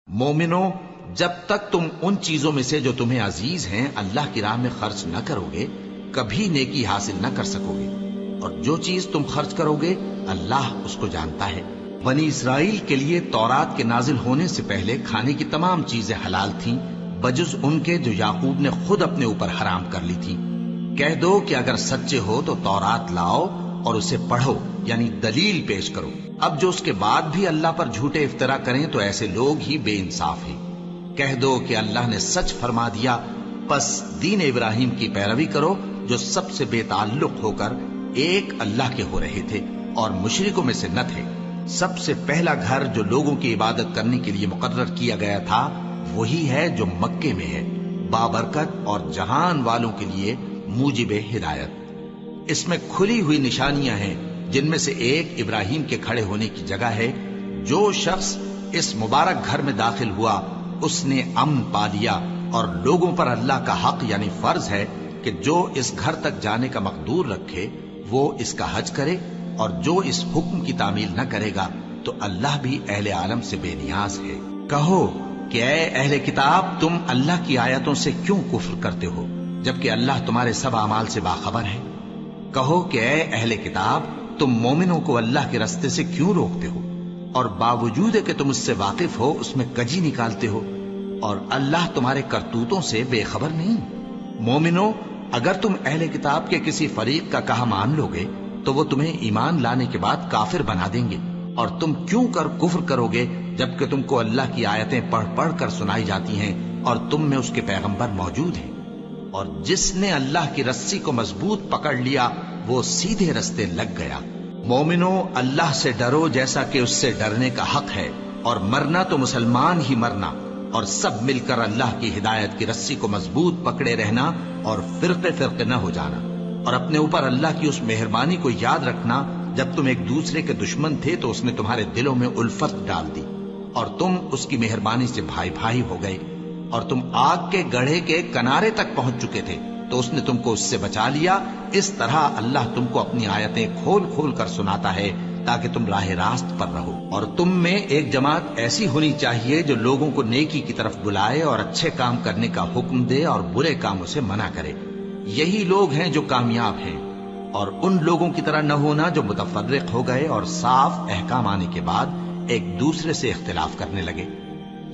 مومنو، جب تک تم ان چیزوں میں سے جو تمہیں عزیز ہیں اللہ کی راہ میں خرچ نہ کرو گے کبھی نیکی حاصل نہ کر سکو گے، اور جو چیز تم خرچ کرو گے اللہ اس کو جانتا ہے۔ بنی اسرائیل کے لیے تورات کے نازل ہونے سے پہلے کھانے کی تمام چیزیں حلال تھیں بجز ان کے جو یعقوب نے خود اپنے اوپر حرام کر لی تھی۔ کہہ دو کہ اگر سچے ہو تو تورات لاؤ اور اسے پڑھو، یعنی دلیل پیش کرو۔ اب جو اس کے بعد بھی اللہ پر جھوٹے افطرا کریں تو ایسے لوگ ہی بے انصاف ہیں۔ کہہ دو کہ اللہ نے سچ فرما دیا، پس دین ابراہیم کی پیروی کرو جو سب سے بے تعلق ہو کر ایک اللہ کے ہو رہے تھے اور مشرکوں میں سے نہ تھے۔ سب سے پہلا گھر جو لوگوں کی عبادت کرنے کے لیے مقرر کیا گیا تھا وہی ہے جو مکے میں ہے، بابرکت اور جہان والوں کے لیے موجب ہدایت۔ اس میں کھلی ہوئی نشانیاں ہیں جن میں سے ایک ابراہیم کے کھڑے ہونے کی جگہ ہے۔ جو شخص اس مبارک گھر میں داخل ہوا اس نے امن پا لیا، اور لوگوں پر اللہ کا حق یعنی فرض ہے کہ جو اس گھر تک جانے کا مقدور رکھے وہ اس کا حج کرے، اور جو اس حکم کی تعمیل نہ کرے گا تو اللہ بھی اہل عالم سے بے نیاز ہے۔ کہو کہ اے اہل کتاب، تم اللہ کی آیتوں سے کیوں کفر کرتے ہو جبکہ اللہ تمہارے سب اعمال سے باخبر ہے؟ کہو کہ اے اہل کتاب، تم مومنوں کو اللہ کے رستے سے کیوں روکتے ہو، اور باوجود کہ تم اس سے واقف ہو اس میں کجی نکالتے ہو، اور اللہ تمہارے کرتوتوں سے بے خبر نہیں؟ مومنو، اگر تم اہل کتاب کے کسی فریق کا کہا مان لو گے تو وہ تمہیں ایمان لانے کے بعد کافر بنا دیں گے، اور تم کیوں کر کفر کرو گے جبکہ تم کو اللہ کی آیتیں پڑھ پڑھ کر سنائی جاتی ہیں اور تم میں اس کے پیغمبر موجود ہیں۔ اور جس نے اللہ کی رسی کو مضبوط پکڑ لیا وہ سیدھے رستے لگ گیا۔ مومنو، اللہ سے ڈرو جیسا کہ اس سے ڈرنے کا حق ہے، اور مرنا تو مسلمان ہی مرنا، اور سب مل کر اللہ کی ہدایت کی رسی کو مضبوط پکڑے رہنا اور فرقے فرقے نہ ہو جانا، اور اپنے اوپر اللہ کی اس مہربانی کو یاد رکھنا جب تم ایک دوسرے کے دشمن تھے تو اس نے تمہارے دلوں میں الفت ڈال دی اور تم اس کی مہربانی سے بھائی بھائی ہو گئے، اور تم آگ کے گڑھے کے کنارے تک پہنچ چکے تھے تو اس نے تم کو اس سے بچا لیا۔ اس طرح اللہ تم کو اپنی آیتیں کھول کھول کر سناتا ہے تاکہ تم راہ راست پر رہو۔ اور تم میں ایک جماعت ایسی ہونی چاہیے جو لوگوں کو نیکی کی طرف بلائے اور اچھے کام کرنے کا حکم دے اور برے کاموں سے منع کرے۔ یہی لوگ ہیں جو کامیاب ہیں، اور ان لوگوں کی طرح نہ ہونا جو متفرق ہو گئے اور صاف احکام آنے کے بعد ایک دوسرے سے اختلاف کرنے لگے۔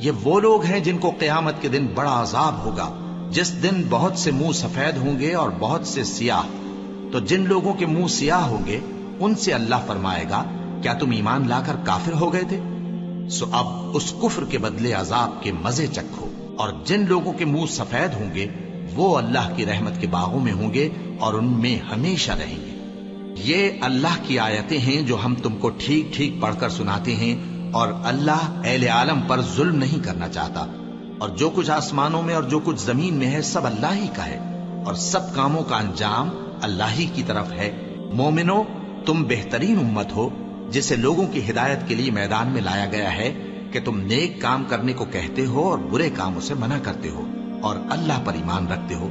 یہ وہ لوگ ہیں جن کو قیامت کے دن بڑا عذاب ہوگا، جس دن بہت سے منہ سفید ہوں گے اور بہت سے سیاہ۔ تو جن لوگوں کے منہ سیاہ ہوں گے ان سے اللہ فرمائے گا، کیا تم ایمان لا کر کافر ہو گئے تھے؟ سو اب اس کفر کے بدلے عذاب کے مزے چکھو۔ اور جن لوگوں کے منہ سفید ہوں گے وہ اللہ کی رحمت کے باغوں میں ہوں گے اور ان میں ہمیشہ رہیں گے۔ یہ اللہ کی آیتیں ہیں جو ہم تم کو ٹھیک ٹھیک پڑھ کر سناتے ہیں، اور اللہ اہل عالم پر ظلم نہیں کرنا چاہتا، اور جو کچھ آسمانوں میں اور جو کچھ زمین میں ہے سب اللہ ہی کا ہے، اور سب کاموں کا انجام اللہ ہی کی طرف ہے۔ مومنو، تم بہترین امت ہو جسے لوگوں کی ہدایت کے لیے میدان میں لایا گیا ہے کہ تم نیک کام کرنے کو کہتے ہو اور برے کاموں سے منع کرتے ہو اور اللہ پر ایمان رکھتے ہو۔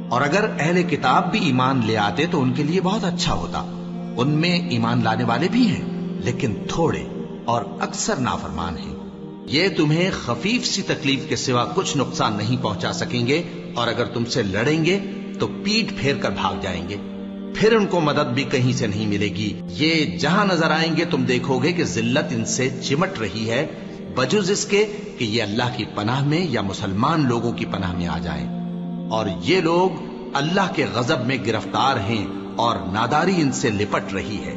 اور اگر اہل کتاب بھی ایمان لے آتے تو ان کے لیے بہت اچھا ہوتا، ان میں ایمان لانے والے بھی ہیں لیکن تھوڑے اور اکثر نافرمان ہیں۔ یہ تمہیں خفیف سی تکلیف کے سوا کچھ نقصان نہیں پہنچا سکیں گے، اور اگر تم سے لڑیں گے تو پیٹ پھیر کر بھاگ جائیں گے، پھر ان کو مدد بھی کہیں سے نہیں ملے گی۔ یہ جہاں نظر آئیں گے تم دیکھو گے کہ ذلت ان سے چمٹ رہی ہے، بجز اس کے کہ یہ اللہ کی پناہ میں یا مسلمان لوگوں کی پناہ میں آ جائیں۔ اور یہ لوگ اللہ کے غضب میں گرفتار ہیں اور ناداری ان سے لپٹ رہی ہے۔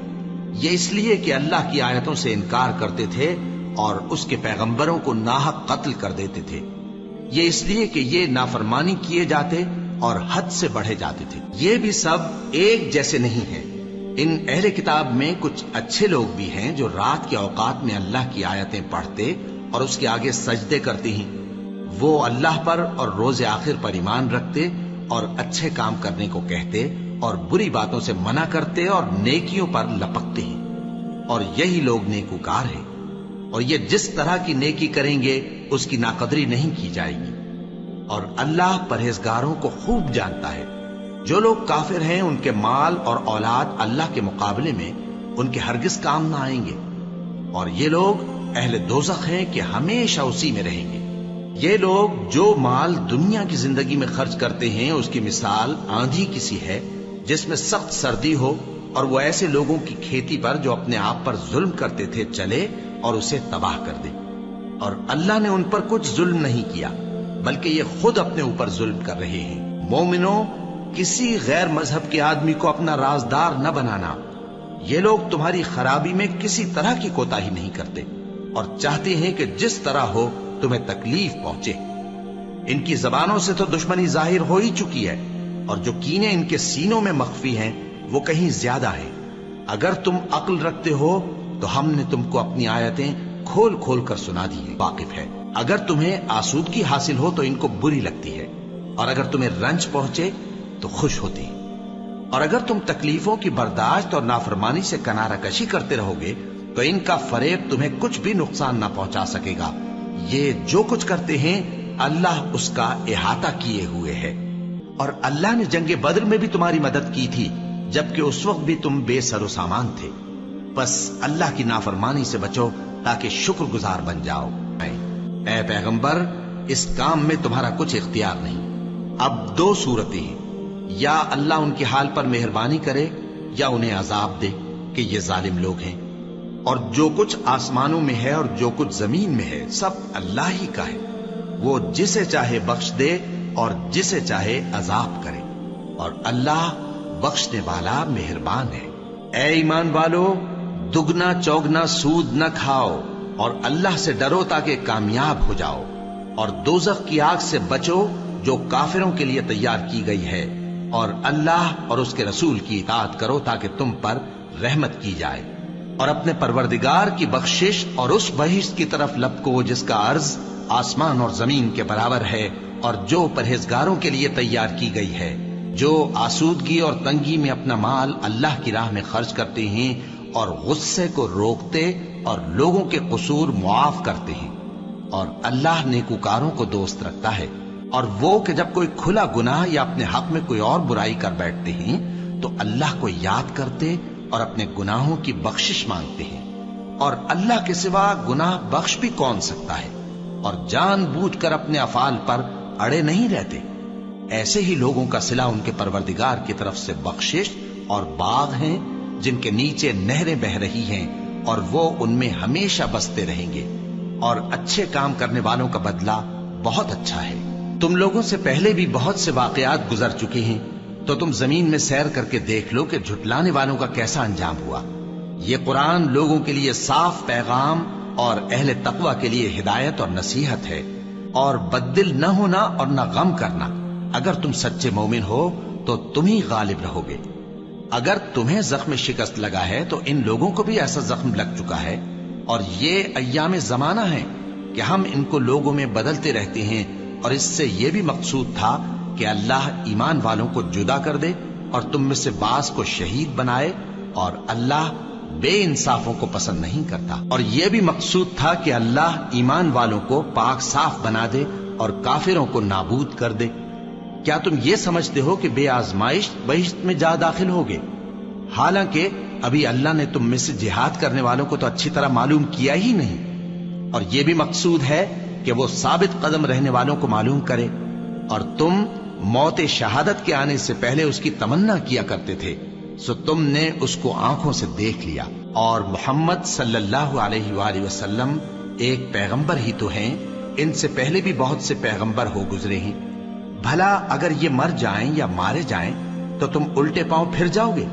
یہ اس لیے کہ اللہ کی آیتوں سے انکار کرتے تھے اور اس کے پیغمبروں کو ناحق قتل کر دیتے تھے۔ یہ اس لیے کہ یہ نافرمانی کیے جاتے اور حد سے بڑھے جاتے تھے۔ یہ بھی سب ایک جیسے نہیں ہیں۔ ان اہل کتاب میں کچھ اچھے لوگ بھی ہیں جو رات کے اوقات میں اللہ کی آیتیں پڑھتے اور اس کے آگے سجدے کرتے ہیں۔ وہ اللہ پر اور روز آخر پر ایمان رکھتے اور اچھے کام کرنے کو کہتے اور بری باتوں سے منع کرتے اور نیکیوں پر لپکتے ہیں، اور یہی لوگ نیکوکار ہیں۔ اور یہ جس طرح کی نیکی کریں گے اس کی ناقدری نہیں کی جائے گی، اور اللہ پرہیزگاروں کو خوب جانتا ہے۔ جو لوگ کافر ہیں ان کے مال اور اولاد اللہ کے مقابلے میں ان کے ہرگز کام نہ آئیں گے، اور یہ لوگ اہل دوزخ ہیں کہ ہمیشہ اسی میں رہیں گے۔ یہ لوگ جو مال دنیا کی زندگی میں خرچ کرتے ہیں اس کی مثال آندھی کسی ہے جس میں سخت سردی ہو اور وہ ایسے لوگوں کی کھیتی پر جو اپنے آپ پر ظلم کرتے تھے چلے اور اسے تباہ کر دے۔ اور اللہ نے ان پر کچھ ظلم نہیں کیا بلکہ یہ خود اپنے اوپر ظلم کر رہے ہیں۔ مومنوں، کسی غیر مذہب کے آدمی کو اپنا رازدار نہ بنانا۔ یہ لوگ تمہاری خرابی میں کسی طرح کی کوتاہی نہیں کرتے اور چاہتے ہیں کہ جس طرح ہو تمہیں تکلیف پہنچے۔ ان کی زبانوں سے تو دشمنی ظاہر ہو ہی چکی ہے اور جو کینے ان کے سینوں میں مخفی ہیں وہ کہیں زیادہ ہیں۔ اگر تم عقل رکھتے ہو تو ہم نے تم کو اپنی آیتیں کھول کھول کر سنا دی ہیں۔ واقف ہے اگر تمہیں آسودگی حاصل ہو تو ان کو بری لگتی ہے اور اگر تمہیں رنج پہنچے تو خوش ہوتی ہیں۔ اور اگر تم تکلیفوں کی برداشت اور نافرمانی سے کنارہ کشی کرتے رہو گے تو ان کا فریب تمہیں کچھ بھی نقصان نہ پہنچا سکے گا۔ یہ جو کچھ کرتے ہیں اللہ اس کا احاطہ کیے ہوئے ہے۔ اور اللہ نے جنگ بدر میں بھی تمہاری مدد کی تھی جبکہ اس وقت بھی تم بے سر و سامان تھے۔ بس اللہ کی نافرمانی سے بچو تاکہ شکر گزار بن جاؤ۔ اے پیغمبر، اس کام میں تمہارا کچھ اختیار نہیں۔ اب دو صورتیں ہیں، یا اللہ ان کے حال پر مہربانی کرے یا انہیں عذاب دے کہ یہ ظالم لوگ ہیں۔ اور جو کچھ آسمانوں میں ہے اور جو کچھ زمین میں ہے سب اللہ ہی کا ہے۔ وہ جسے چاہے بخش دے اور جسے چاہے عذاب کرے، اور اللہ بخشنے والا مہربان ہے۔ اے ایمان والو، دگنا چوگنا سود نہ کھاؤ اور اللہ سے ڈرو تاکہ کامیاب ہو جاؤ، اور دوزخ کی آگ سے بچو جو کافروں کے لیے تیار کی گئی ہے، اور اللہ اور اس کے رسول کی اطاعت کرو تاکہ تم پر رحمت کی جائے، اور اپنے پروردگار کی بخشش اور اس بہشت کی طرف لپکو جس کا عرض آسمان اور زمین کے برابر ہے اور جو پرہیزگاروں کے لیے تیار کی گئی ہے، جو آسودگی اور تنگی میں اپنا مال اللہ کی راہ میں خرچ کرتے ہیں اور غصے کو روکتے اور لوگوں کے قصور معاف کرتے ہیں، اور اللہ نیکوکاروں کو دوست رکھتا ہے۔ اور وہ کہ جب کوئی کھلا گناہ یا اپنے حق میں کوئی اور برائی کر بیٹھتے ہیں تو اللہ کو یاد کرتے اور اپنے گناہوں کی بخشش مانگتے ہیں، اور اللہ کے سوا گناہ بخش بھی کون سکتا ہے، اور جان بوجھ کر اپنے افعال پر اڑے نہیں رہتے۔ ایسے ہی لوگوں کا صلہ ان کے پروردگار کی طرف سے بخشش اور باغ ہیں جن کے نیچے نہریں بہ رہی ہیں اور وہ ان میں ہمیشہ بستے رہیں گے، اور اچھے کام کرنے والوں کا بدلہ بہت اچھا ہے۔ تم لوگوں سے پہلے بھی بہت سے واقعات گزر چکے ہیں، تو تم زمین میں سیر کر کے دیکھ لو کہ جھٹلانے والوں کا کیسا انجام ہوا۔ یہ قرآن لوگوں کے لیے صاف پیغام اور اہل تقوی کے لیے ہدایت اور نصیحت ہے، اور بددل نہ ہونا اور نہ غم کرنا۔ اگر تم سچے مومن ہو تو تم ہی غالب رہو گے۔ اگر تمہیں زخم شکست لگا ہے تو ان لوگوں کو بھی ایسا زخم لگ چکا ہے، اور یہ ایام زمانہ ہے کہ ہم ان کو لوگوں میں بدلتے رہتے ہیں، اور اس سے یہ بھی مقصود تھا کہ اللہ ایمان والوں کو جدا کر دے اور تم میں سے بعض کو شہید بنائے، اور اللہ بے انصافوں کو پسند نہیں کرتا۔ اور یہ بھی مقصود تھا کہ اللہ ایمان والوں کو پاک صاف بنا دے اور کافروں کو نابود کر دے۔ کیا تم یہ سمجھتے ہو کہ بے آزمائش بہشت میں جا داخل ہوگے؟ حالانکہ ابھی اللہ نے تم میں سے جہاد کرنے والوں کو تو اچھی طرح معلوم کیا ہی نہیں، اور یہ بھی مقصود ہے کہ وہ ثابت قدم رہنے والوں کو معلوم کرے۔ اور تم موت شہادت کے آنے سے پہلے اس کی تمنا کیا کرتے تھے، سو تم نے اس کو آنکھوں سے دیکھ لیا۔ اور محمد صلی اللہ علیہ وآلہ وسلم ایک پیغمبر ہی تو ہیں، ان سے پہلے بھی بہت سے پیغمبر ہو گزرے ہیں۔ بھلا اگر یہ مر جائیں یا مارے جائیں تو تم الٹے پاؤں پھر جاؤ گے؟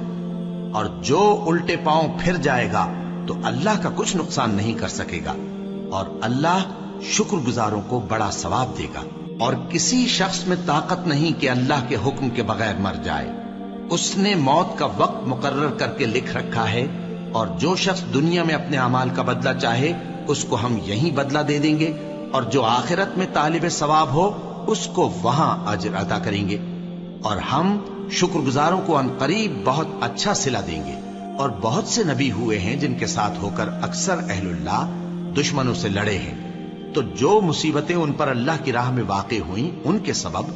اور جو الٹے پاؤں پھر جائے گا تو اللہ کا کچھ نقصان نہیں کر سکے گا، اور اللہ شکر گزاروں کو بڑا ثواب دے گا۔ اور کسی شخص میں طاقت نہیں کہ اللہ کے حکم کے بغیر مر جائے، اس نے موت کا وقت مقرر کر کے لکھ رکھا ہے، اور جو شخص دنیا میں اپنے اعمال کا بدلہ چاہے اس کو ہم یہیں بدلہ دے دیں گے، اور جو آخرت میں طالب ثواب ہو اس کو وہاں اجر عطا کریں گے، اور ہم شکر گزاروں کو ان قریب بہت اچھا صلہ دیں گے۔ اور بہت سے نبی ہوئے ہیں جن کے ساتھ ہو کر اکثر اہل اللہ دشمنوں سے لڑے ہیں، تو جو مصیبتیں ان پر اللہ کی راہ میں واقع ہوئیں ان کے سبب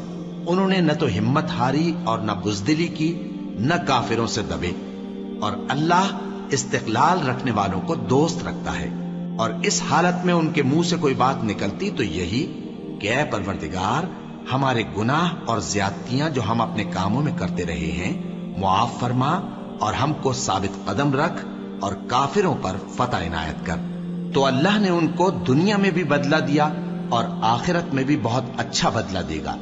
انہوں نے نہ تو ہمت ہاری اور نہ بزدلی کی، نہ کافروں سے دبے، اور اللہ استقلال رکھنے والوں کو دوست رکھتا ہے۔ اور اس حالت میں ان کے منہ سے کوئی بات نکلتی تو یہی کہ اے پروردگار، ہمارے گناہ اور زیادتیاں جو ہم اپنے کاموں میں کرتے رہے ہیں معاف فرما، اور ہم کو ثابت قدم رکھ اور کافروں پر فتح عنایت کر۔ تو اللہ نے ان کو دنیا میں بھی بدلہ دیا اور آخرت میں بھی بہت اچھا بدلہ دے گا،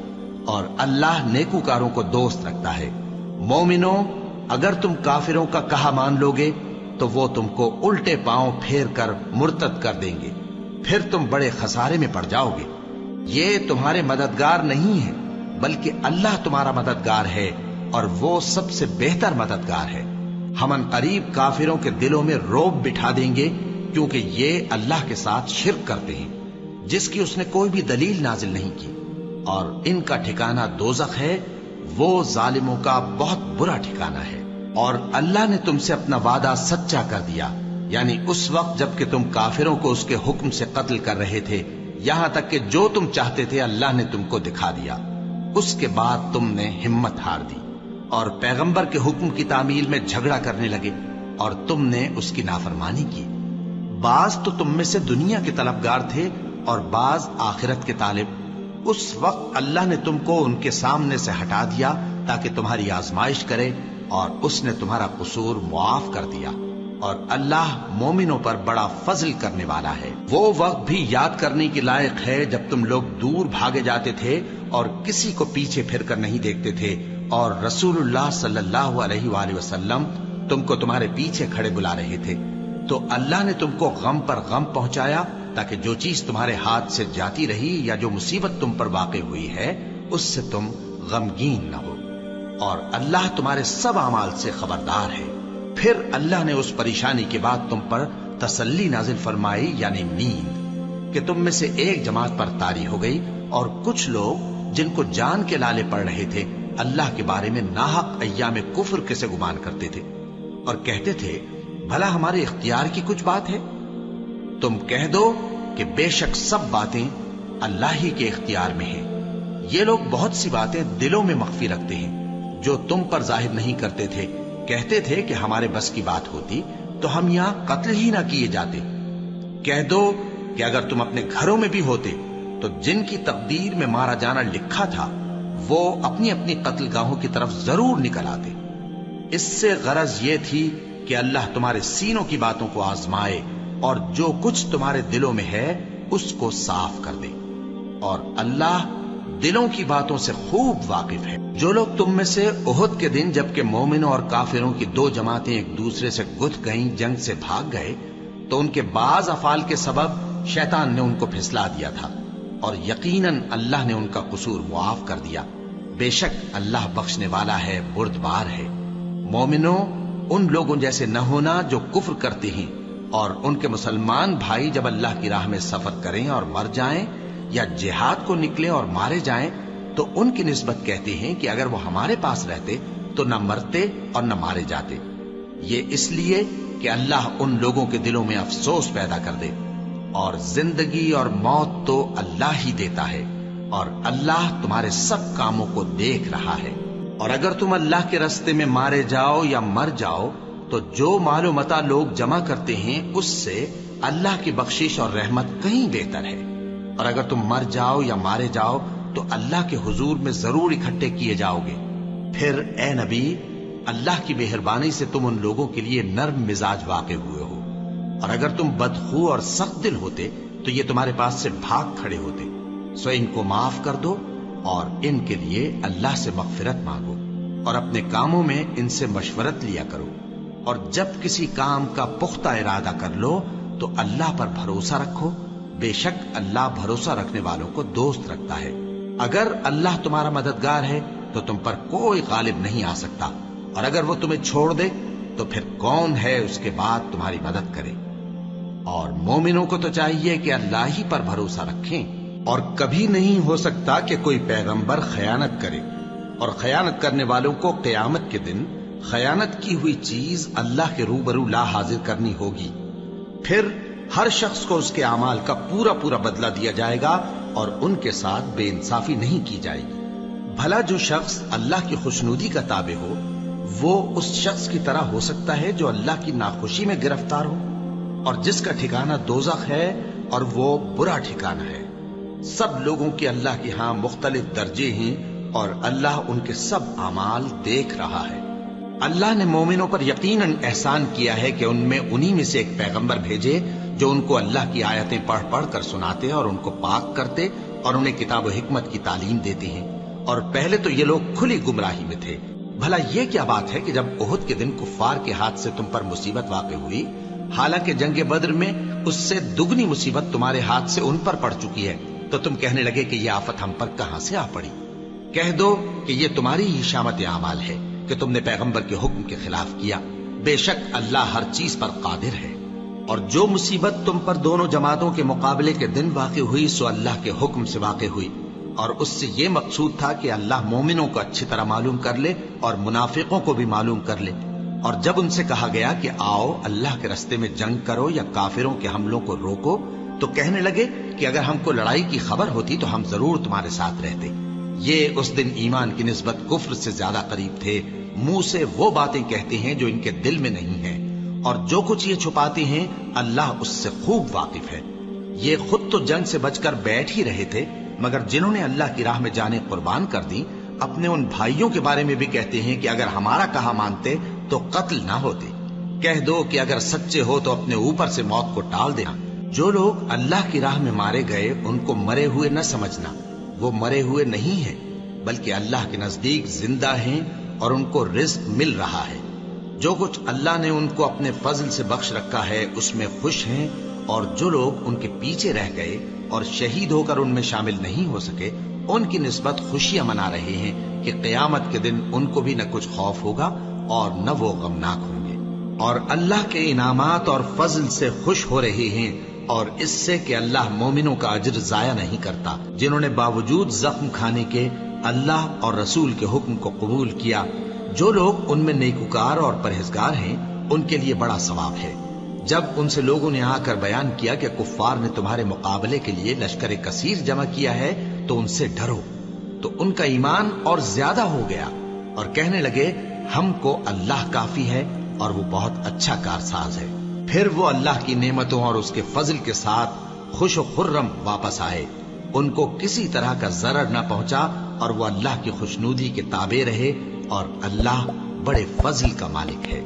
اور اللہ نیکوکاروں کو دوست رکھتا ہے۔ مومنو، اگر تم کافروں کا کہا مان لوگے تو وہ تم کو الٹے پاؤں پھیر کر مرتد کر دیں گے، پھر تم بڑے خسارے میں پڑ جاؤ گے۔ یہ تمہارے مددگار نہیں ہے بلکہ اللہ تمہارا مددگار ہے، اور وہ سب سے بہتر مددگار ہے۔ ہم ان قریب کافروں کے دلوں میں رعب بٹھا دیں گے، کیونکہ یہ اللہ کے ساتھ شرک کرتے ہیں جس کی اس نے کوئی بھی دلیل نازل نہیں کی، اور ان کا ٹھکانہ دوزخ ہے، وہ ظالموں کا بہت برا ٹھکانہ ہے۔ اور اللہ نے تم سے اپنا وعدہ سچا کر دیا، یعنی اس وقت جب کہ تم کافروں کو اس کے حکم سے قتل کر رہے تھے، یہاں تک کہ جو تم چاہتے تھے اللہ نے تم کو دکھا دیا۔ اس کے بعد تم نے ہمت ہار دی اور پیغمبر کے حکم کی تعمیل میں جھگڑا کرنے لگے، اور تم نے اس کی نافرمانی کی۔ بعض تو تم میں سے دنیا کے طلبگار تھے اور بعض آخرت کے طالب۔ اس وقت اللہ نے تم کو ان کے سامنے سے ہٹا دیا تاکہ تمہاری آزمائش کرے، اور اس نے تمہارا قصور معاف کر دیا، اور اللہ مومنوں پر بڑا فضل کرنے والا ہے۔ وہ وقت بھی یاد کرنے کے لائق ہے جب تم لوگ دور بھاگے جاتے تھے اور کسی کو پیچھے پھر کر نہیں دیکھتے تھے، اور رسول اللہ صلی اللہ علیہ وآلہ وسلم تم کو تمہارے پیچھے کھڑے بلا رہے تھے، تو اللہ نے تم کو غم پر غم پہنچایا تاکہ جو چیز تمہارے ہاتھ سے جاتی رہی یا جو مصیبت تم پر واقع ہوئی ہے اس سے تم غمگین نہ ہو، اور اللہ تمہارے سب اعمال سے خبردار ہے۔ پھر اللہ نے اس پریشانی کے بعد تم پر تسلی نازل فرمائی، یعنی نیند، کہ تم میں سے ایک جماعت پر طاری ہو گئی، اور کچھ لوگ جن کو جان کے لالے پڑ رہے تھے اللہ کے بارے میں ناحق ایام کفر کے سے گمان کرتے تھے، اور کہتے تھے بھلا ہمارے اختیار کی کچھ بات ہے؟ تم کہہ دو کہ بے شک سب باتیں اللہ ہی کے اختیار میں ہیں۔ یہ لوگ بہت سی باتیں دلوں میں مخفی رکھتے ہیں جو تم پر ظاہر نہیں کرتے تھے۔ کہتے تھے کہ ہمارے بس کی بات ہوتی تو ہم یہاں قتل ہی نہ کیے جاتے۔ کہہ دو کہ اگر تم اپنے گھروں میں بھی ہوتے تو جن کی تقدیر میں مارا جانا لکھا تھا وہ اپنی اپنی قتل گاہوں کی طرف ضرور نکل آتے۔ اس سے غرض یہ تھی کہ اللہ تمہارے سینوں کی باتوں کو آزمائے اور جو کچھ تمہارے دلوں میں ہے اس کو صاف کر دے، اور اللہ دلوں کی باتوں سے خوب واقف ہے۔ جو لوگ تم میں سے احد کے دن جبکہ مومنوں اور کافروں کی دو جماعتیں ایک دوسرے سے گتھ گئیں جنگ سے بھاگ گئے تو ان کے بعض افعال کے سبب شیطان نے ان کو پھسلا دیا تھا، اور یقیناً اللہ نے ان کا قصور معاف کر دیا۔ بے شک اللہ بخشنے والا ہے، بردبار ہے۔ مومنوں، ان لوگوں جیسے نہ ہونا جو کفر کرتے ہیں، اور ان کے مسلمان بھائی جب اللہ کی راہ میں سفر کریں اور مر جائیں یا جہاد کو نکلے اور مارے جائیں تو ان کی نسبت کہتے ہیں کہ اگر وہ ہمارے پاس رہتے تو نہ مرتے اور نہ مارے جاتے۔ یہ اس لیے کہ اللہ ان لوگوں کے دلوں میں افسوس پیدا کر دے، اور زندگی اور موت تو اللہ ہی دیتا ہے، اور اللہ تمہارے سب کاموں کو دیکھ رہا ہے۔ اور اگر تم اللہ کے راستے میں مارے جاؤ یا مر جاؤ تو جو مال و متاع لوگ جمع کرتے ہیں اس سے اللہ کی بخشش اور رحمت کہیں بہتر ہے، اور اگر تم مر جاؤ یا مارے جاؤ تو اللہ کے حضور میں ضرور اکٹھے کیے جاؤ گے۔ پھر اے نبی، اللہ کی مہربانی سے تم ان لوگوں کے لیے نرم مزاج واقع ہوئے ہو، اور اگر تم بدخو اور سخت دل ہوتے تو یہ تمہارے پاس سے بھاگ کھڑے ہوتے۔ سو ان کو معاف کر دو اور ان کے لیے اللہ سے مغفرت مانگو، اور اپنے کاموں میں ان سے مشورت لیا کرو، اور جب کسی کام کا پختہ ارادہ کر لو تو اللہ پر بھروسہ رکھو، بے شک اللہ بھروسہ رکھنے والوں کو دوست رکھتا ہے۔ اگر اللہ تمہارا مددگار ہے تو تم پر کوئی غالب نہیں آ سکتا، اور اگر وہ تمہیں چھوڑ دے تو پھر کون ہے اس کے بعد تمہاری مدد کرے۔ اور مومنوں کو تو چاہیے کہ اللہ ہی پر بھروسہ رکھیں، اور کبھی نہیں ہو سکتا کہ کوئی پیغمبر خیانت کرے، اور خیانت کرنے والوں کو قیامت کے دن خیانت کی ہوئی چیز اللہ کے روبرو لا حاضر کرنی ہوگی۔ پھر ہر شخص کو اس کے اعمال کا پورا پورا بدلہ دیا جائے گا، اور ان کے ساتھ بے انصافی نہیں کی جائے گی۔ بھلا جو شخص اللہ کی خوشنودی کا تابع ہو وہ اس شخص کی طرح ہو سکتا ہے جو اللہ کی ناخوشی میں گرفتار ہو؟ اور جس کا ٹھکانہ دوزخ ہے اور وہ برا ٹھکانہ ہے۔ سب لوگوں کے اللہ کے ہاں مختلف درجے ہیں اور اللہ ان کے سب اعمال دیکھ رہا ہے۔ اللہ نے مومنوں پر یقیناً احسان کیا ہے کہ ان میں انہی میں سے ایک پیغمبر بھیجے جو ان کو اللہ کی آیتیں پڑھ پڑھ کر سناتے اور ان کو پاک کرتے اور انہیں کتاب و حکمت کی تعلیم دیتے ہیں، اور پہلے تو یہ لوگ کھلی گمراہی میں تھے۔ بھلا یہ کیا بات ہے کہ جب احد کے دن کفار کے ہاتھ سے تم پر مصیبت واقع ہوئی، حالانکہ جنگ بدر میں اس سے دگنی مصیبت تمہارے ہاتھ سے ان پر پڑ چکی ہے، تو تم کہنے لگے کہ یہ آفت ہم پر کہاں سے آ پڑی؟ کہہ دو کہ یہ تمہاری ہی شامت اعمال ہے کہ تم نے پیغمبر کے حکم کے خلاف کیا، بے شک اللہ ہر چیز پر قادر ہے۔ اور جو مصیبت تم پر دونوں جماعتوں کے مقابلے کے دن واقع ہوئی سو اللہ کے حکم سے واقع ہوئی، اور اس سے یہ مقصود تھا کہ اللہ مومنوں کو اچھی طرح معلوم کر لے اور منافقوں کو بھی معلوم کر لے۔ اور جب ان سے کہا گیا کہ آؤ اللہ کے رستے میں جنگ کرو یا کافروں کے حملوں کو روکو، تو کہنے لگے کہ اگر ہم کو لڑائی کی خبر ہوتی تو ہم ضرور تمہارے ساتھ رہتے۔ یہ اس دن ایمان کی نسبت کفر سے زیادہ قریب تھے، منہ سے وہ باتیں کہتے ہیں جو ان کے دل میں نہیں ہیں، اور جو کچھ یہ چھپاتے ہیں اللہ اس سے خوب واقف ہے۔ یہ خود تو جنگ سے بچ کر بیٹھ ہی رہے تھے، مگر جنہوں نے اللہ کی راہ میں جانیں قربان کر دی، اپنے ان بھائیوں کے بارے میں بھی کہتے ہیں کہ اگر ہمارا کہا مانتے تو قتل نہ ہوتے۔ کہہ دو کہ اگر سچے ہو تو اپنے اوپر سے موت کو ٹال دینا۔ جو لوگ اللہ کی راہ میں مارے گئے ان کو مرے ہوئے نہ سمجھنا، وہ مرے ہوئے نہیں ہیں بلکہ اللہ کے نزدیک زندہ ہیں اور ان کو رزق مل رہا ہے۔ جو کچھ اللہ نے ان کو اپنے فضل سے بخش رکھا ہے اس میں خوش ہیں، اور جو لوگ ان کے پیچھے رہ گئے اور شہید ہو کر ان میں شامل نہیں ہو سکے ان کی نسبت خوشیاں منا رہے ہیں کہ قیامت کے دن ان کو بھی نہ کچھ خوف ہوگا اور نہ وہ غمناک ہوں گے، اور اللہ کے انعامات اور فضل سے خوش ہو رہے ہیں، اور اس سے کہ اللہ مومنوں کا اجر ضائع نہیں کرتا جنہوں نے باوجود زخم کھانے کے اللہ اور رسول کے حکم کو قبول کیا۔ جو لوگ ان میں نیکوکار اور پرہیزگار ہیں ان کے لیے بڑا ثواب ہے۔ جب ان سے لوگوں نے آ کر بیان کیا کہ کفار نے تمہارے مقابلے کے لیے لشکر کثیر جمع کیا ہے تو ان سے ڈرو، تو ان کا ایمان اور زیادہ ہو گیا اور کہنے لگے ہم کو اللہ کافی ہے اور وہ بہت اچھا کارساز ہے۔ پھر وہ اللہ کی نعمتوں اور اس کے فضل کے ساتھ خوش و خرم واپس آئے، ان کو کسی طرح کا ضرر نہ پہنچا اور وہ اللہ کی خوشنودی کے تابع رہے، اور اللہ بڑے فضل کا مالک ہے۔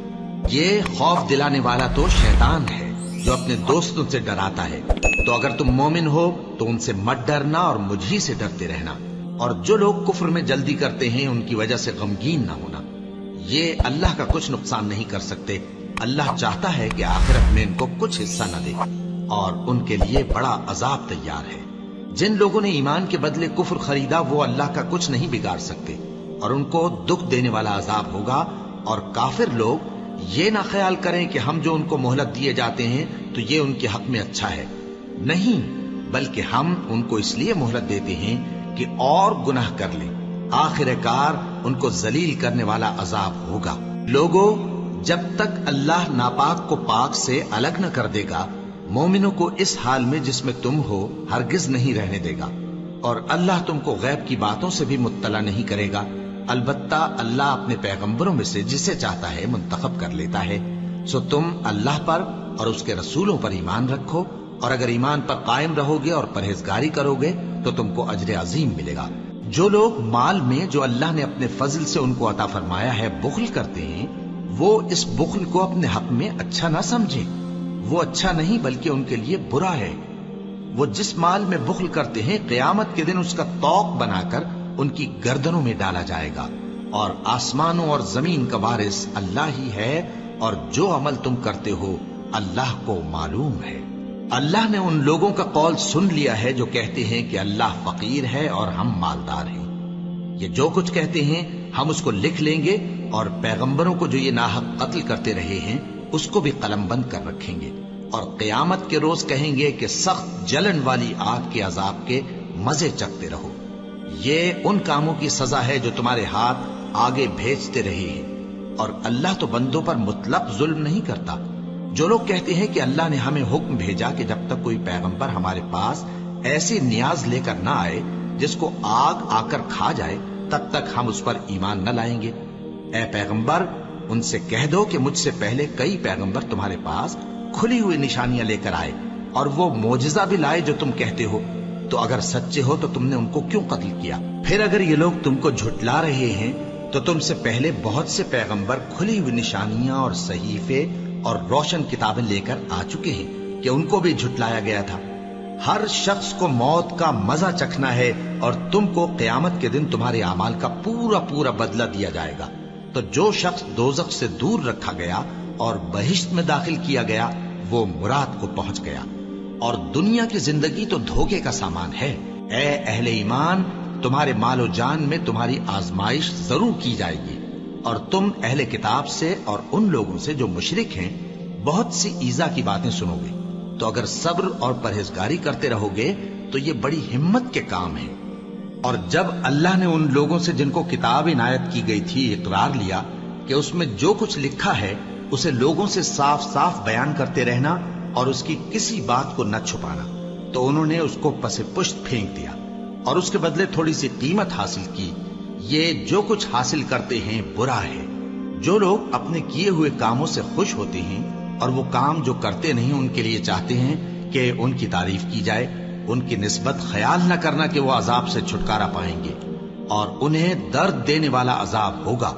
یہ خوف دلانے والا تو شیطان ہے جو اپنے دوستوں سے ڈراتا ہے، تو اگر تم مومن ہو تو ان سے مت ڈرنا اور مجھ ہی سے ڈرتے رہنا، اور جو لوگ کفر میں جلدی کرتے ہیں ان کی وجہ سے غمگین نہ ہونا، یہ اللہ کا کچھ نقصان نہیں کر سکتے۔ اللہ چاہتا ہے کہ آخرت میں ان کو کچھ حصہ نہ دے اور ان کے لیے بڑا عذاب تیار ہے۔ جن لوگوں نے ایمان کے بدلے کفر خریدا وہ اللہ کا کچھ نہیں بگاڑ سکتے، اور ان کو دکھ دینے والا عذاب ہوگا۔ اور کافر لوگ یہ نہ خیال کریں کہ ہم جو ان کو مہلت دیے جاتے ہیں تو یہ ان کے حق میں اچھا ہے، نہیں، بلکہ ہم ان کو اس لیے مہلت دیتے ہیں کہ اور گناہ کر لیں، آخر کار ان کو ذلیل کرنے والا عذاب ہوگا۔ لوگوں، جب تک اللہ ناپاک کو پاک سے الگ نہ کر دے گا مومنوں کو اس حال میں جس میں تم ہو ہرگز نہیں رہنے دے گا، اور اللہ تم کو غیب کی باتوں سے بھی مطلع نہیں کرے گا۔ البتہ اللہ اپنے پیغمبروں میں سے جسے چاہتا ہے منتخب کر لیتا ہے۔ سو تم اللہ پر اور اس کے رسولوں پر ایمان رکھو، اور اگر ایمان پر قائم رہو گے اور پرہیزگاری کرو گے تو تم کو اجر عظیم ملے گا۔ جو لوگ مال میں جو اللہ نے اپنے فضل سے ان کو عطا فرمایا ہے بخل کرتے ہیں، وہ اس بخل کو اپنے حق میں اچھا نہ سمجھیں، وہ اچھا نہیں بلکہ ان کے لیے برا ہے۔ وہ جس مال میں بخل کرتے ہیں قیامت کے دن اس کا طوق بنا کر ان کی گردنوں میں ڈالا جائے گا، اور آسمانوں اور زمین کا وارث اللہ ہی ہے، اور جو عمل تم کرتے ہو اللہ کو معلوم ہے۔ اللہ نے ان لوگوں کا قول سن لیا ہے جو کہتے ہیں کہ اللہ فقیر ہے اور ہم مالدار ہیں۔ یہ جو کچھ کہتے ہیں ہم اس کو لکھ لیں گے، اور پیغمبروں کو جو یہ ناحق قتل کرتے رہے ہیں اس کو بھی قلم بند کر رکھیں گے، اور قیامت کے روز کہیں گے کہ سخت جلن والی آگ کے عذاب کے مزے چکھتے رہو۔ یہ ان کاموں کی سزا ہے جو تمہارے ہاتھ آگے بھیجتے رہے ہیں، اور اللہ تو بندوں پر مطلق ظلم نہیں کرتا۔ جو لوگ کہتے ہیں کہ اللہ نے ہمیں حکم بھیجا کہ جب تک کوئی پیغمبر ہمارے پاس ایسی نیاز لے کر نہ آئے جس کو آگ آ کر کھا جائے تب تک ہم اس پر ایمان نہ لائیں گے۔ اے پیغمبر، ان سے کہہ دو کہ مجھ سے پہلے کئی پیغمبر تمہارے پاس کھلی ہوئی نشانیاں لے کر آئے اور وہ معجزہ بھی لائے جو تم کہتے ہو، تو اگر سچے ہو تو تم نے ان کو کیوں قتل کیا؟ پھر اگر یہ لوگ تم کو جھٹلا رہے ہیں تو تم سے پہلے بہت سے پیغمبر کھلی ہوئی نشانیاں اور صحیفے اور روشن کتابیں لے کر آ چکے ہیں کہ ان کو بھی جھٹلایا گیا تھا۔ ہر شخص کو موت کا مزہ چکھنا ہے اور تم کو قیامت کے دن تمہارے اعمال کا پورا پورا بدلہ دیا جائے گا۔ تو جو شخص دوزخ سے دور رکھا گیا اور بہشت میں داخل کیا گیا وہ مراد کو پہنچ گیا، اور دنیا کی زندگی تو دھوکے کا سامان ہے۔ اے اہل ایمان، تمہارے مال و جان میں تمہاری آزمائش ضرور کی جائے گی، اور تم اہل کتاب سے اور ان لوگوں سے جو مشرک ہیں بہت سی ایذا کی باتیں سنو گے، تو اگر صبر اور پرہیزگاری کرتے رہو گے تو یہ بڑی ہمت کے کام ہیں۔ اور جب اللہ نے ان لوگوں سے جن کو کتاب عنایت کی گئی تھی اقرار لیا کہ اس میں جو کچھ لکھا ہے اسے لوگوں سے صاف صاف بیان کرتے رہنا اور اس کی کسی بات کو نہ چھپانا، تو انہوں نے اس کو پس پشت پھینک دیا اور اس کے بدلے تھوڑی سی قیمت حاصل کی۔ یہ جو کچھ حاصل کرتے ہیں برا ہے۔ جو لوگ اپنے کیے ہوئے کاموں سے خوش ہوتے ہیں اور وہ کام جو کرتے نہیں ان کے لیے چاہتے ہیں کہ ان کی تعریف کی جائے، ان کی نسبت خیال نہ کرنا کہ وہ عذاب سے چھٹکارا پائیں گے، اور انہیں درد دینے والا عذاب ہوگا۔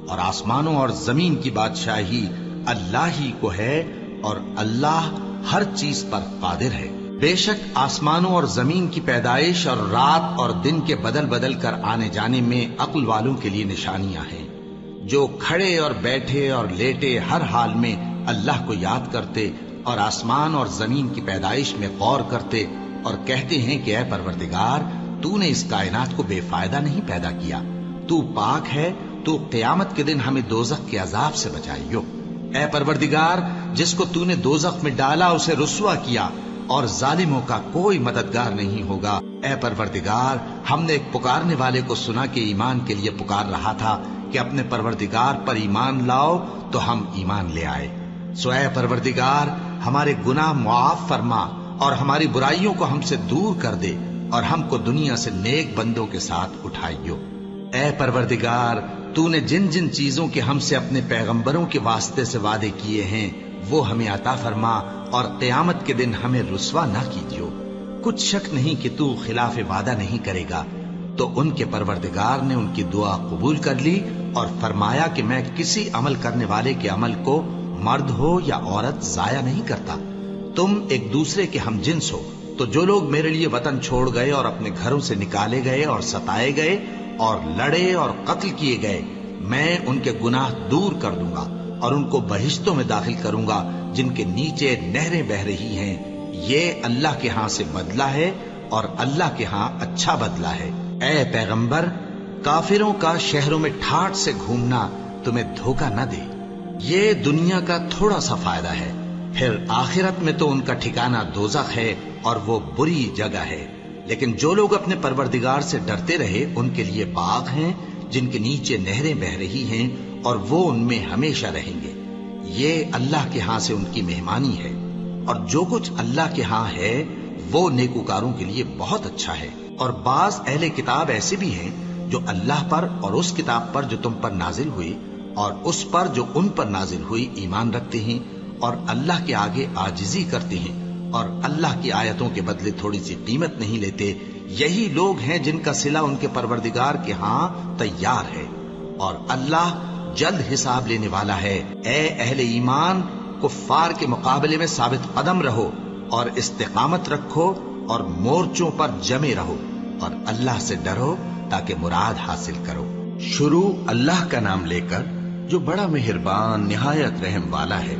اور آسمانوں اور زمین کی بادشاہی اللہ ہی کو ہے، اور اللہ ہر چیز پر قادر ہے۔ بے شک آسمانوں اور زمین کی پیدائش اور رات اور دن کے بدل بدل کر آنے جانے میں عقل والوں کے لیے نشانیاں ہیں، جو کھڑے اور بیٹھے اور لیٹے ہر حال میں اللہ کو یاد کرتے اور آسمان اور زمین کی پیدائش میں غور کرتے اور کہتے ہیں کہ اے پروردگار، تو نے اس کائنات کو بے فائدہ نہیں پیدا کیا، تو پاک ہے، تو قیامت کے دن ہمیں دوزخ کے عذاب سے بچائیو۔ اے پروردگار، جس کو تو نے دوزخ میں ڈالا اسے رسوا کیا، اور ظالموں کا کوئی مددگار نہیں ہوگا۔ اے پروردگار، ہم نے ایک پکارنے والے کو سنا کہ ایمان کے لیے پکار رہا تھا کہ اپنے پروردگار پر ایمان لاؤ، تو ہم ایمان لے آئے۔ سو اے پروردگار، ہمارے گناہ معاف فرما اور ہماری برائیوں کو ہم سے دور کر دے، اور ہم کو دنیا سے نیک بندوں کے ساتھ اٹھائیو۔ اے پروردگار، تو نے جن جن چیزوں کے ہم سے اپنے پیغمبروں کے واسطے سے وعدے کیے ہیں وہ ہمیں عطا فرما، اور قیامت کے دن ہمیں رسوا نہ کیجیو۔ کچھ شک نہیں کہ تو خلاف وعدہ نہیں کرے گا۔ تو ان کے پروردگار نے ان کی دعا قبول کر لی اور فرمایا کہ میں کسی عمل کرنے والے کے عمل کو مرد ہو یا عورت ضائع نہیں کرتا۔ تم ایک دوسرے کے ہم جنس ہو، تو جو لوگ میرے لیے وطن چھوڑ گئے اور اپنے گھروں سے نکالے گئے اور ستائے گئے اور لڑے اور قتل کیے گئے، میں ان کے گناہ دور کر دوں گا اور ان کو بہشتوں میں داخل کروں گا جن کے نیچے نہریں بہہ رہی ہیں۔ یہ اللہ کے ہاں سے بدلہ ہے، اور اللہ کے ہاں اچھا بدلہ ہے۔ اے پیغمبر، کافروں کا شہروں میں ٹھاٹ سے گھومنا تمہیں دھوکہ نہ دے۔ یہ دنیا کا تھوڑا سا فائدہ ہے، پھر آخرت میں تو ان کا ٹھکانہ دوزخ ہے، اور وہ بری جگہ ہے۔ لیکن جو لوگ اپنے پروردگار سے ڈرتے رہے ان کے لیے باغ ہیں جن کے نیچے نہریں بہہ رہی ہیں، اور وہ ان میں ہمیشہ رہیں گے۔ یہ اللہ کے ہاں سے ان کی مہمانی ہے، اور جو کچھ اللہ کے ہاں ہے وہ نیکوکاروں کے لیے بہت اچھا ہے۔ اور بعض اہل کتاب ایسے بھی ہیں جو اللہ پر اور اس کتاب پر جو تم پر نازل ہوئی اور اس پر جو ان پر نازل ہوئی ایمان رکھتے ہیں، اور اللہ کے آگے عاجزی کرتے ہیں، اور اللہ کی آیتوں کے بدلے تھوڑی سی قیمت نہیں لیتے۔ یہی لوگ ہیں جن کا صلہ ان کے پروردگار کے ہاں تیار ہے، اور اللہ جلد حساب لینے والا ہے۔ اے اہل ایمان، کفار کے مقابلے میں ثابت قدم رہو اور استقامت رکھو اور مورچوں پر جمے رہو، اور اللہ سے ڈرو تاکہ مراد حاصل کرو۔ شروع اللہ کا نام لے کر جو بڑا مہربان نہایت رحم والا ہے۔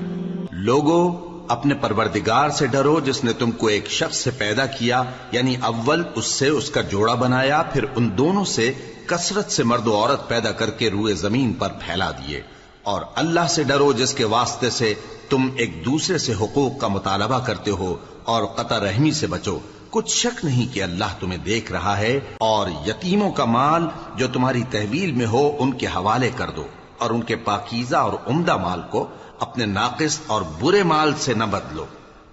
لوگو، اپنے پروردگار سے ڈرو جس نے تم کو ایک شخص سے پیدا کیا، یعنی اول اس سے اس کا جوڑا بنایا، پھر ان دونوں سے کثرت سے مرد و عورت پیدا کر کے روئے زمین پر پھیلا دیے۔ اور اللہ سے ڈرو جس کے واسطے سے تم ایک دوسرے سے حقوق کا مطالبہ کرتے ہو، اور قطع رحمی سے بچو۔ کچھ شک نہیں کہ اللہ تمہیں دیکھ رہا ہے۔ اور یتیموں کا مال جو تمہاری تحویل میں ہو ان کے حوالے کر دو، اور ان کے پاکیزہ اور عمدہ مال کو اپنے ناقص اور برے مال سے نہ بدلو،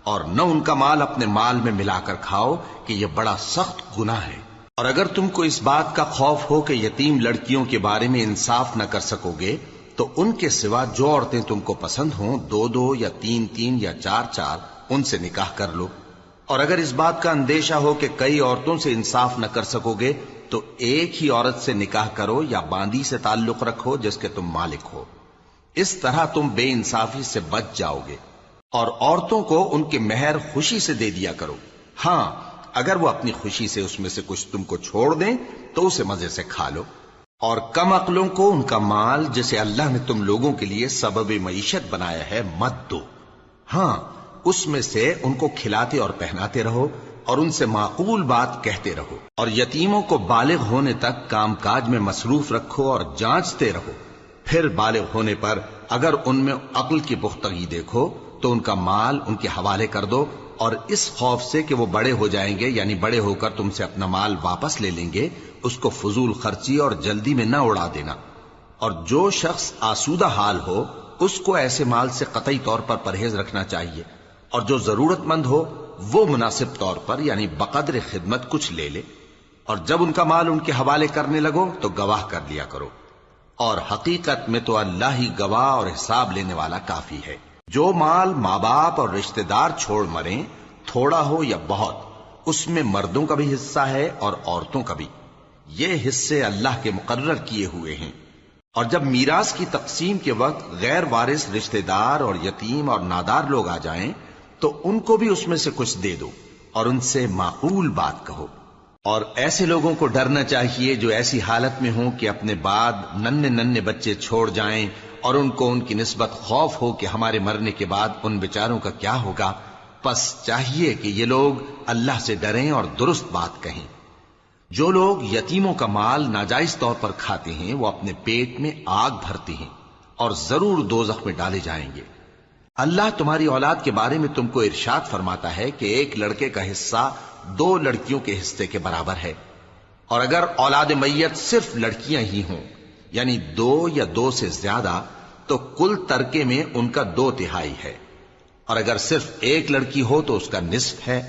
اور نہ ان کا مال اپنے مال میں ملا کر کھاؤ کہ یہ بڑا سخت گناہ ہے۔ اور اگر تم کو اس بات کا خوف ہو کہ یتیم لڑکیوں کے بارے میں انصاف نہ کر سکو گے تو ان کے سوا جو عورتیں تم کو پسند ہوں 2-2 یا 3-3 یا 4-4 ان سے نکاح کر لو. اور اگر اس بات کا اندیشہ ہو کہ کئی عورتوں سے انصاف نہ کر سکو گے تو ایک ہی عورت سے نکاح کرو یا باندی سے تعلق رکھو جس کے تم مالک ہو. اس طرح تم بے انصافی سے بچ جاؤ گے. اور عورتوں کو ان کے مہر خوشی سے دے دیا کرو. ہاں اگر وہ اپنی خوشی سے اس میں سے کچھ تم کو چھوڑ دیں تو اسے مزے سے کھا لو. اور کم عقلوں کو ان کا مال جسے اللہ نے تم لوگوں کے لیے سبب معیشت بنایا ہے مت دو. ہاں اس میں سے ان کو کھلاتے اور پہناتے رہو اور ان سے معقول بات کہتے رہو. اور یتیموں کو بالغ ہونے تک کام کاج میں مصروف رکھو اور جانچتے رہو. پھر بالغ ہونے پر اگر ان میں عقل کی پختگی دیکھو تو ان کا مال ان کے حوالے کر دو، اور اس خوف سے کہ وہ بڑے ہو جائیں گے یعنی بڑے ہو کر تم سے اپنا مال واپس لے لیں گے اس کو فضول خرچی اور جلدی میں نہ اڑا دینا. اور جو شخص آسودہ حال ہو اس کو ایسے مال سے قطعی طور پر پرہیز رکھنا چاہیے، اور جو ضرورت مند ہو وہ مناسب طور پر یعنی بقدر خدمت کچھ لے لے. اور جب ان کا مال ان کے حوالے کرنے لگو تو گواہ کر لیا کرو، اور حقیقت میں تو اللہ ہی گواہ اور حساب لینے والا کافی ہے. جو مال ماں باپ اور رشتہ دار چھوڑ مریں تھوڑا ہو یا بہت اس میں مردوں کا بھی حصہ ہے اور عورتوں کا بھی. یہ حصے اللہ کے مقرر کیے ہوئے ہیں. اور جب میراث کی تقسیم کے وقت غیر وارث رشتہ دار اور یتیم اور نادار لوگ آ جائیں تو ان کو بھی اس میں سے کچھ دے دو اور ان سے معقول بات کہو. اور ایسے لوگوں کو ڈرنا چاہیے جو ایسی حالت میں ہوں کہ اپنے بعد ننھے ننھے بچے چھوڑ جائیں اور ان کو ان کی نسبت خوف ہو کہ ہمارے مرنے کے بعد ان بیچاروں کا کیا ہوگا. پس چاہیے کہ یہ لوگ اللہ سے ڈریں اور درست بات کہیں. جو لوگ یتیموں کا مال ناجائز طور پر کھاتے ہیں وہ اپنے پیٹ میں آگ بھرتے ہیں اور ضرور دوزخ میں ڈالے جائیں گے. اللہ تمہاری اولاد کے بارے میں تم کو ارشاد فرماتا ہے کہ ایک لڑکے کا حصہ 2 لڑکیوں کے حصے کے برابر ہے. اور اگر اولاد میت صرف لڑکیاں ہی ہوں یعنی 2 یا 2 سے زیادہ تو کل ترکے میں ان کا 2/3 ہے. اور اگر صرف ایک لڑکی ہو تو اس کا نصف ہے.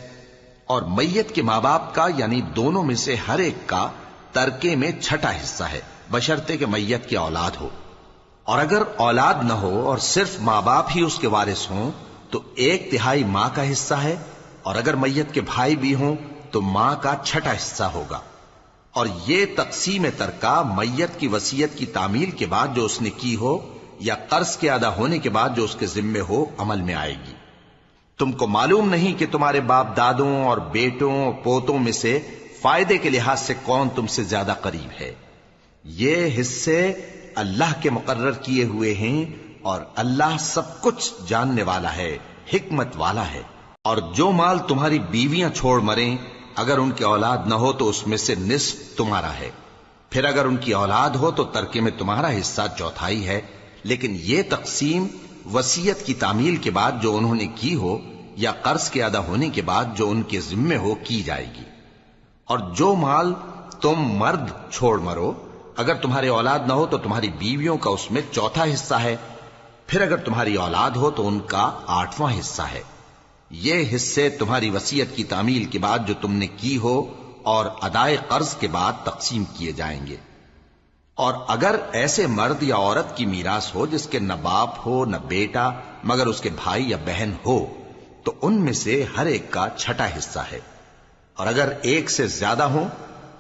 اور میت کے ماں باپ کا یعنی دونوں میں سے ہر ایک کا ترکے میں 6واں حصہ ہے بشرطے کہ میت کی اولاد ہو. اور اگر اولاد نہ ہو اور صرف ماں باپ ہی اس کے وارث ہوں تو 1/3 ماں کا حصہ ہے. اور اگر میت کے بھائی بھی ہوں تو ماں کا 6واں حصہ ہوگا. اور یہ تقسیم ترکہ میت کی وصیت کی تعمیل کے بعد جو اس نے کی ہو یا قرض کے ادا ہونے کے بعد جو اس کے ذمے ہو عمل میں آئے گی. تم کو معلوم نہیں کہ تمہارے باپ دادوں اور بیٹوں اور پوتوں میں سے فائدے کے لحاظ سے کون تم سے زیادہ قریب ہے. یہ حصے اللہ کے مقرر کیے ہوئے ہیں اور اللہ سب کچھ جاننے والا ہے، حکمت والا ہے. اور جو مال تمہاری بیویاں چھوڑ مریں اگر ان کی اولاد نہ ہو تو اس میں سے نصف تمہارا ہے. پھر اگر ان کی اولاد ہو تو ترکے میں تمہارا حصہ 1/4 ہے. لیکن یہ تقسیم وصیت کی تعمیل کے بعد جو انہوں نے کی ہو یا قرض کے ادا ہونے کے بعد جو ان کے ذمے ہو کی جائے گی. اور جو مال تم مرد چھوڑ مرو اگر تمہاری اولاد نہ ہو تو تمہاری بیویوں کا اس میں 1/4 حصہ ہے. پھر اگر تمہاری اولاد ہو تو ان کا 8واں حصہ ہے. یہ حصے تمہاری وصیت کی تعمیل کے بعد جو تم نے کی ہو اور ادائے قرض کے بعد تقسیم کیے جائیں گے. اور اگر ایسے مرد یا عورت کی میراث ہو جس کے نہ باپ ہو نہ بیٹا مگر اس کے بھائی یا بہن ہو تو ان میں سے ہر ایک کا 6واں حصہ ہے. اور اگر ایک سے زیادہ ہوں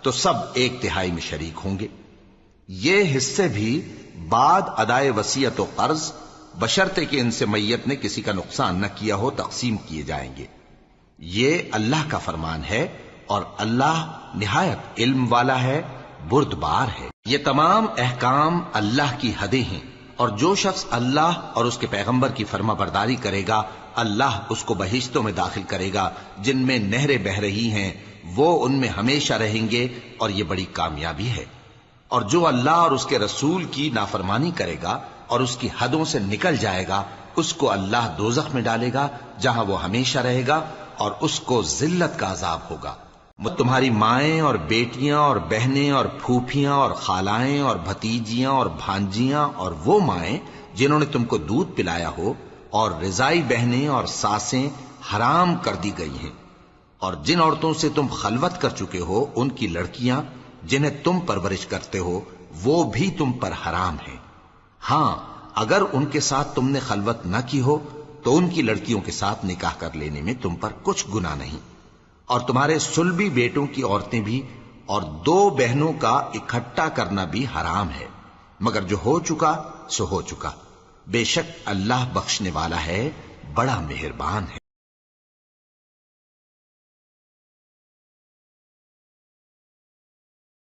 تو سب 1/3 میں شریک ہوں گے. یہ حصے بھی بعد ادائے وصیت و قرض بشرطے کہ ان سے میت نے کسی کا نقصان نہ کیا ہو تقسیم کیے جائیں گے. یہ اللہ کا فرمان ہے اور اللہ نہایت علم والا ہے، بردبار ہے. یہ تمام احکام اللہ کی حدیں ہیں، اور جو شخص اللہ اور اس کے پیغمبر کی فرما برداری کرے گا اللہ اس کو بہشتوں میں داخل کرے گا جن میں نہریں بہ رہی ہیں، وہ ان میں ہمیشہ رہیں گے اور یہ بڑی کامیابی ہے. اور جو اللہ اور اس کے رسول کی نافرمانی کرے گا اور اس کی حدوں سے نکل جائے گا اس کو اللہ دوزخ میں ڈالے گا جہاں وہ ہمیشہ رہے گا اور اس کو ذلت کا عذاب ہوگا. تمہاری مائیں اور بیٹیاں اور بہنیں اور پھوپھیاں اور خالائیں اور بھتیجیاں اور بھانجیاں اور وہ مائیں جنہوں نے تم کو دودھ پلایا ہو اور رضائی بہنیں اور ساسیں حرام کر دی گئی ہیں. اور جن عورتوں سے تم خلوت کر چکے ہو ان کی لڑکیاں جنہیں تم پرورش کرتے ہو وہ بھی تم پر حرام ہیں. ہاں اگر ان کے ساتھ تم نے خلوت نہ کی ہو تو ان کی لڑکیوں کے ساتھ نکاح کر لینے میں تم پر کچھ گناہ نہیں، اور تمہارے صلبی بیٹوں کی عورتیں بھی اور 2 بہنوں کا اکٹھا کرنا بھی حرام ہے، مگر جو ہو چکا سو ہو چکا، بے شک اللہ بخشنے والا ہے، بڑا مہربان ہے۔